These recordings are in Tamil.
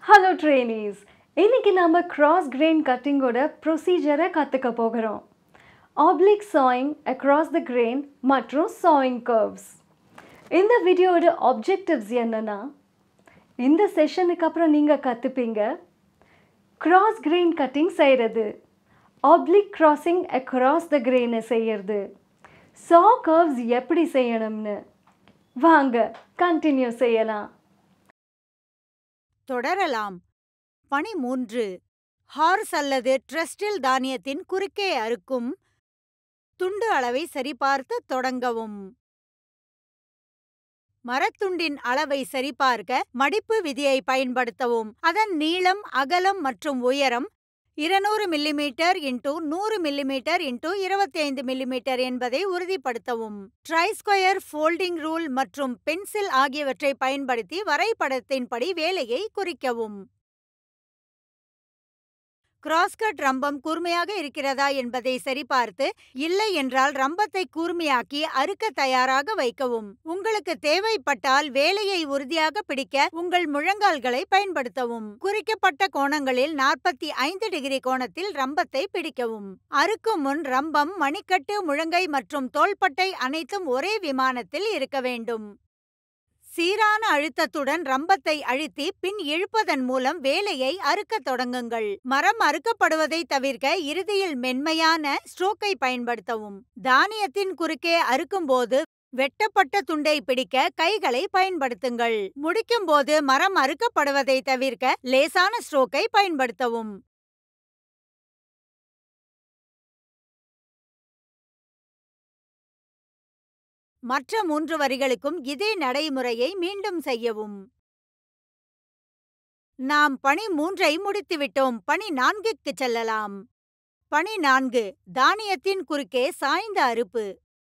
Hello trainees. இன்னைக்கு நாம cross grain cutting ஓட procedure கத்துக்க போகிறோம். Oblique sawing across the grain மற்றும் sawing curves. இந்த வீடியோட objectives என்னன்னா இந்த செஷனுக்கு அப்புறம் நீங்க கத்துப்பீங்க cross grain cutting செய்யறது, oblique crossing across the grain செய்யறது, saw curves எப்படி செய்யணும்னு. வாங்க continue செய்யலாம். தொடரலாம். பணி 3. ஹார்ஸ் அல்லது ட்ரெஸ்டில் தானியத்தின் குறுக்கே அறுக்கும் துண்டு அளவை சரிபார்த்து தொடங்கவும். மரத்துண்டின் அளவை சரிபார்க்க மடிப்பு விதியை பயன்படுத்தவும். அதன் நீளம், அகலம் மற்றும் உயரம் 200 மிமீ x 100 மிமீ x 25 மிமீ என்பதை உறுதிப்படுத்தவும். ட்ரை-ஸ்கொயர் ஃபோல்டிங் ரூல் மற்றும் பென்சில் ஆகியவற்றை பயன்படுத்தி வரைபடத்தின்படி வேலையை குறிக்கவும். கிராஸ்கட் ரம்பம் கூர்மையாக இருக்கிறதா என்பதை சரிபார்த்து, இல்லை என்றால் ரம்பத்தை கூர்மையாக்கி அறுக்க தயாராக வைக்கவும். உங்களுக்கு தேவைப்பட்டால் வேலையை உறுதியாக பிடிக்க உங்கள் முழங்கால்களை பயன்படுத்தவும். குறிக்கப்பட்ட கோணங்களில் 45 டிகிரி கோணத்தில் ரம்பத்தை பிடிக்கவும். அறுக்கும் முன் ரம்பம், மணிக்கட்டு, முழங்கை மற்றும் தோள்பட்டை அனைத்தும் ஒரே விமானத்தில் இருக்க வேண்டும். சீரான அழுத்தத்துடன் ரம்பத்தை அழுத்தி பின் இழுப்பதன் மூலம் வேலையை அறுக்கத் தொடங்குங்கள். மரம் அறுக்கப்படுவதை தவிர்க்க இறுதியில் மென்மையான ஸ்ட்ரோக்கை பயன்படுத்தவும். தானியத்தின் குறுக்கே அறுக்கும்போது வெட்டப்பட்ட துண்டை பிடிக்க கைகளை பயன்படுத்துங்கள். முடிக்கும்போது மரம் அறுக்கப்படுவதை தவிர்க்க லேசான ஸ்ட்ரோக்கை பயன்படுத்தவும். மற்ற 3 வரிகளுக்கும் இதே நடைமுறையை மீண்டும் செய்யவும். நாம் பணி 3ஐ முடித்துவிட்டோம். பணி 4க்கு செல்லலாம். பணி 4. தானியத்தின் குறுக்கே சாய்ந்த அறுப்பு.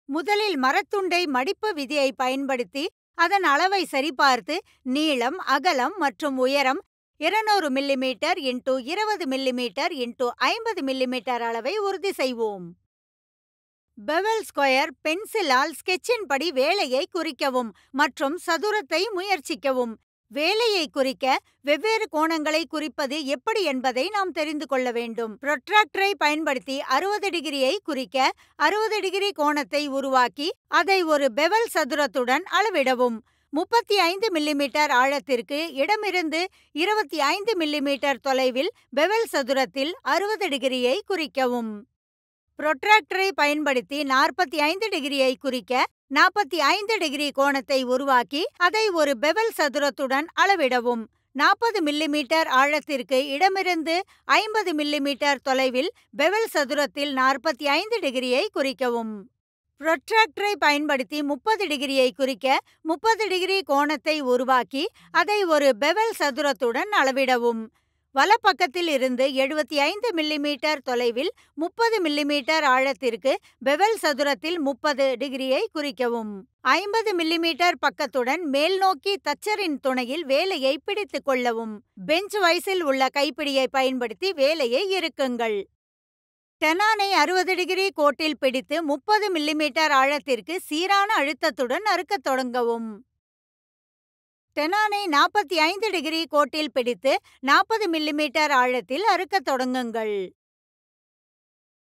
முதலில் மரத்துண்டை மடிப்பு விதியை பயன்படுத்தி அதன் அளவை சரிபார்த்து நீளம், அகலம் மற்றும் உயரம் 200 மிமீ x 20 மிமீ x 50 மிமீ அளவை உறுதி செய்வோம். பெவல் ஸ்கொயர் பென்சிலால் ஸ்கெட்சின் படி வேலையை குறிக்கவும் மற்றும் சதுரத்தை முயற்சிக்கவும். வேலையை குறிக்க வெவ்வேறு கோணங்களை குறிப்பது எப்படி என்பதை நாம் தெரிந்து கொள்ள வேண்டும். புரோட்ராக்டரை பயன்படுத்தி 60 டிகிரியை குறிக்க 60 டிகிரி கோணத்தை உருவாக்கி அதை ஒரு பெவல் சதுரத்துடன் அளவிடவும். 35 மிமீ ஆழத்திற்கு இடமிருந்து 25 மிமீ தொலைவில் பெவல் சதுரத்தில் 60 டிகிரியை குறிக்கவும். புரோட்ராக்டரை பயன்படுத்தி 45 டிகிரியை குறிக்க 45 டிகிரி கோணத்தை உருவாக்கி அதை ஒரு பெவல் சதுரத்துடன் அளவிடவும். 40 மிமீ ஆழத்திற்கு இடமிருந்து 50 மிமீ தொலைவில் பெவல் சதுரத்தில் 45 டிகிரியை குறிக்கவும். புரோட்ராக்டரை பயன்படுத்தி 30 டிகிரியை குறிக்க 30 டிகிரி கோணத்தை உருவாக்கி அதை ஒரு பெவல் சதுரத்துடன் அளவிடவும். வலப்பக்கத்தில் இருந்து 75 மிமீ தொலைவில் 30 மிமீ ஆழத்திற்கு பெவல் சதுரத்தில் 30 டிகிரியை குறிக்கவும். 50 மிமீ பக்கத்துடன் மேல் நோக்கி தச்சரின் துணையில் வேலையை பிடித்துக் கொள்ளவும். பெஞ்ச் வைஸில் உள்ள கைப்பிடியை பயன்படுத்தி வேலையை இறுக்குங்கள். டெனானை 60 டிகிரி கோட்டில் பிடித்து 30 மிமீ ஆழத்திற்கு சீரான அழுத்தத்துடன் அறுக்கத் தொடங்கவும். டெனானை 45 டிகிரி கோட்டில் பிடித்து 40 மிமீ ஆழத்தில் அறுக்கத் தொடங்குங்கள்.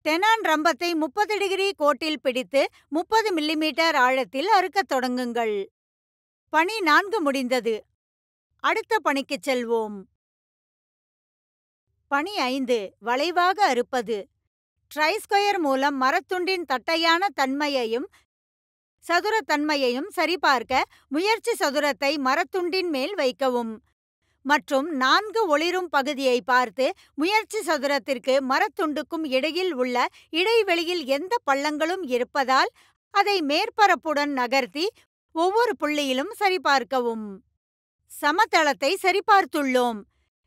டெனான் ரம்பத்தை 30 டிகிரி கோட்டில் பிடித்து 30 மிமீ ஆழத்தில் அறுக்கத் தொடங்குங்கள். பணி 4 முடிந்தது. அடுத்த பணிக்கு செல்வோம். பணி 5. வளைவாக அறுப்பது. ட்ரை-ஸ்கொயர் மூலம் மரத்துண்டின் தட்டையான தன்மையையும் சதுரத்தன்மையையும் சரிபார்க்க முயற்சி சதுரத்தை மரத்துண்டின் மேல் வைக்கவும் மற்றும் 4 ஒளிரும் பகுதியை பார்த்து முயற்சி சதுரத்திற்கு மரத்துண்டுக்கும் இடையில் உள்ள இடைவெளியில் எந்த பள்ளங்களும் இருப்பதால் அதை மேற்பரப்புடன் நகர்த்தி ஒவ்வொரு புள்ளியிலும் சரிபார்க்கவும். சமதளத்தை சரிபார்த்துள்ளோம்.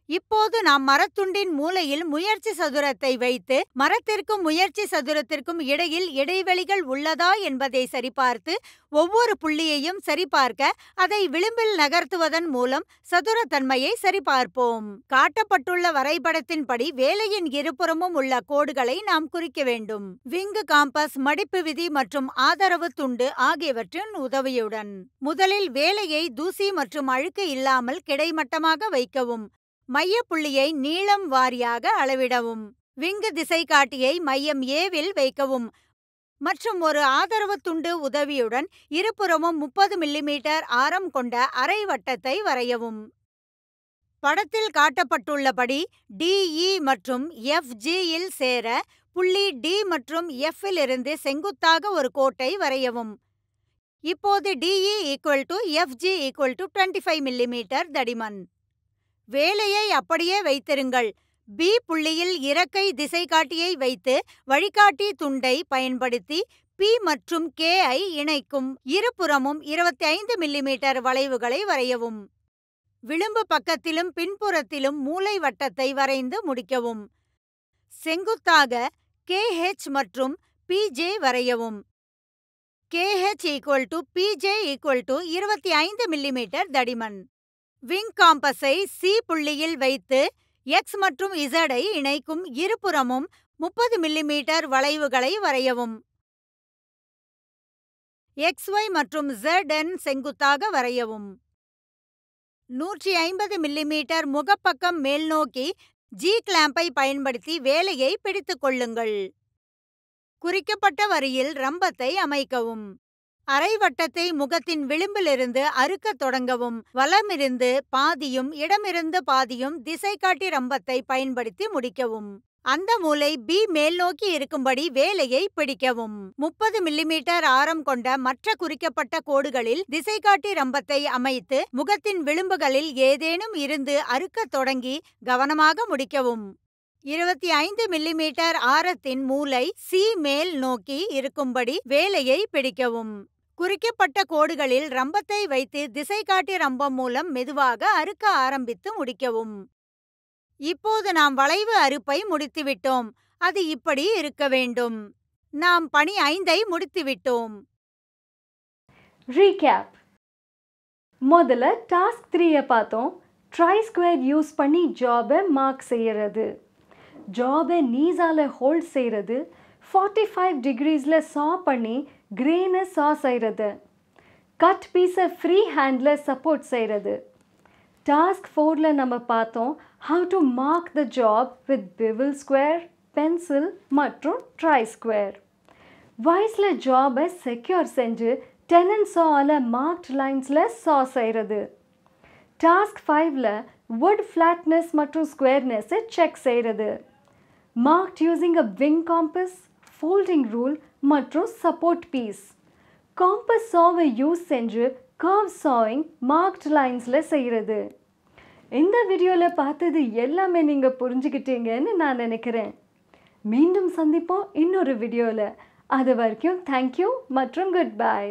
இப்போது நாம் மரத்துண்டின் மூலையில் முயற்சி சதுரத்தை வைத்து மரத்திற்கும் முயற்சி சதுரத்திற்கும் இடையில் இடைவெளிகள் உள்ளதா என்பதை சரிபார்த்து ஒவ்வொரு புள்ளியையும் சரிபார்க்க அதை விளிம்பில் நகர்த்துவதன் மூலம் சதுரத்தன்மையை சரிபார்ப்போம். காட்டப்பட்டுள்ள வரைபடத்தின்படி வேலையின் இருபுறமும் உள்ள கோடுகளை நாம் குறிக்க வேண்டும். விங்கு காம்பஸ், மடிப்பு விதி மற்றும் ஆதரவு துண்டு ஆகியவற்றின் உதவியுடன் முதலில் வேலையை தூசி மற்றும் அழுக்கு இல்லாமல் கிடைமட்டமாக வைக்கவும். மையப்புள்ளியை நீளம் வாரியாக அளவிடவும். விங்கு திசைகாட்டியை மையம் ஏவில் வைக்கவும் மற்றும் ஒரு ஆதரவு துண்டு உதவியுடன் இருபுறமும் 30 மில்லிமீட்டர் ஆரம் கொண்ட அரை வட்டத்தை வரையவும். படத்தில் காட்டப்பட்டுள்ளபடி DE மற்றும் FG இல் சேர புள்ளி D மற்றும் F இலிருந்து செங்குத்தாக ஒரு கோட்டை வரையவும். இப்போது DE FG 25 மில்லிமீட்டர் தடிமன். வேலையை அப்படியே வைத்திருங்கள். B புள்ளியில் இறக்கை திசைகாட்டியை வைத்து வழிகாட்டி துண்டை பயன்படுத்தி P மற்றும் K ஐ இணைக்கும் இருபுறமும் 25 மில்லிமீட்டர் வளைவுகளை வரையவும். விளிம்பு பக்கத்திலும் பின்புறத்திலும் மூலை வட்டத்தை வரைந்து முடிக்கவும். செங்குத்தாக KH மற்றும் PJ வரையவும். KH PJ 25 மில்லிமீட்டர் தடிமன். விங் காம்பஸை C புள்ளியில் வைத்து X மற்றும் Z ஐ இணைக்கும் இருபுறமும் 30 மில்லிமீட்டர் வளைவுகளை வரையவும். XY மற்றும் ZN செங்குத்தாக வரையவும். 150 மில்லிமீட்டர் முகப்பக்கம் மேல்நோக்கி G கிளாம்பை பயன்படுத்தி வேலையை பிடித்துக் கொள்ளுங்கள். குறிக்கப்பட்ட வரியில் ரம்பத்தை அமைக்கவும். அரை வட்டத்தை முகத்தின் விளிம்பிலிருந்து அறுக்கத் தொடங்கவும். வலமிருந்து பாதியும் இடமிருந்து பாதியும் திசைகாட்டி ரம்பத்தை பயன்படுத்தி முடிக்கவும். அந்த மூலை B மேல்நோக்கி இருக்கும்படி வேலையை பிடிக்கவும். 30 மில்லிமீட்டர் ஆரம் கொண்ட மற்ற குறிக்கப்பட்ட கோடுகளில் திசைகாட்டி ரம்பத்தை அமைத்து முகத்தின் விளிம்புகளில் ஏதேனும் இருந்து அறுக்கத் தொடங்கி கவனமாக முடிக்கவும். 25 மில்லிமீட்டர் ஆரத்தின் மூலை C மேல் நோக்கி இருக்கும்படி வேலையை பிடிக்கவும். குறிக்கப்பட்ட கோடுகளில் ரம்பத்தை வைத்து திசைகாட்டி ரம்பம் மூலம் மெதுவாக அறுக்க ஆரம்பித்து முடிக்கவும். இப்போது நாம் வளைவு அறுப்பை முடித்துவிட்டோம். அது இப்படி இருக்க வேண்டும். நாம் பணி 5ஐ முடித்துவிட்டோம். ரீகேப். முதல்ல டாஸ்க் 3 பார்த்தோம். ட்ரை ஸ்கொயர் யூஸ் பண்ணி ஜாபை மார்க் செய்யறது, ஜாபை நீஸால ஹோல்ட் செய்கிறது, 45 டிகிரிஸில் சா பண்ணி கிரெயினை சா செய்கிறது, கட் பீஸை ஃப்ரீ ஹேண்டில் சப்போர்ட் செய்கிறது. டாஸ்க் 4ல நம்ம பார்த்தோம் how to mark the job with bevel square, pencil மற்றும் ட்ரை ஸ்கொயர். வாய்ஸில் ஜாபை செக்யூர் செஞ்சு டெனன் சாவில் மார்க்ட் லைன்ஸில் சா செய்கிறது. டாஸ்க் 5ல வுட் ஃப்ளாட்னஸ் மற்றும் ஸ்கொயர்னஸை செக் செய்கிறது. Marked using a wing compass, folding rule மற்றும் சப்போர்ட் பீஸ். காம்பஸ் சாவை யூஸ் செஞ்சு கர்வ் சாவிங் மார்க்ட் லைன்ஸில் செய்கிறது. இந்த வீடியோவில் பார்த்தது எல்லாமே நீங்கள் புரிஞ்சுக்கிட்டீங்கன்னு நான் நினைக்கிறேன். மீண்டும் சந்திப்போம் இன்னொரு வீடியோவில். அது வரைக்கும் தேங்க்யூ மற்றும் குட் பை.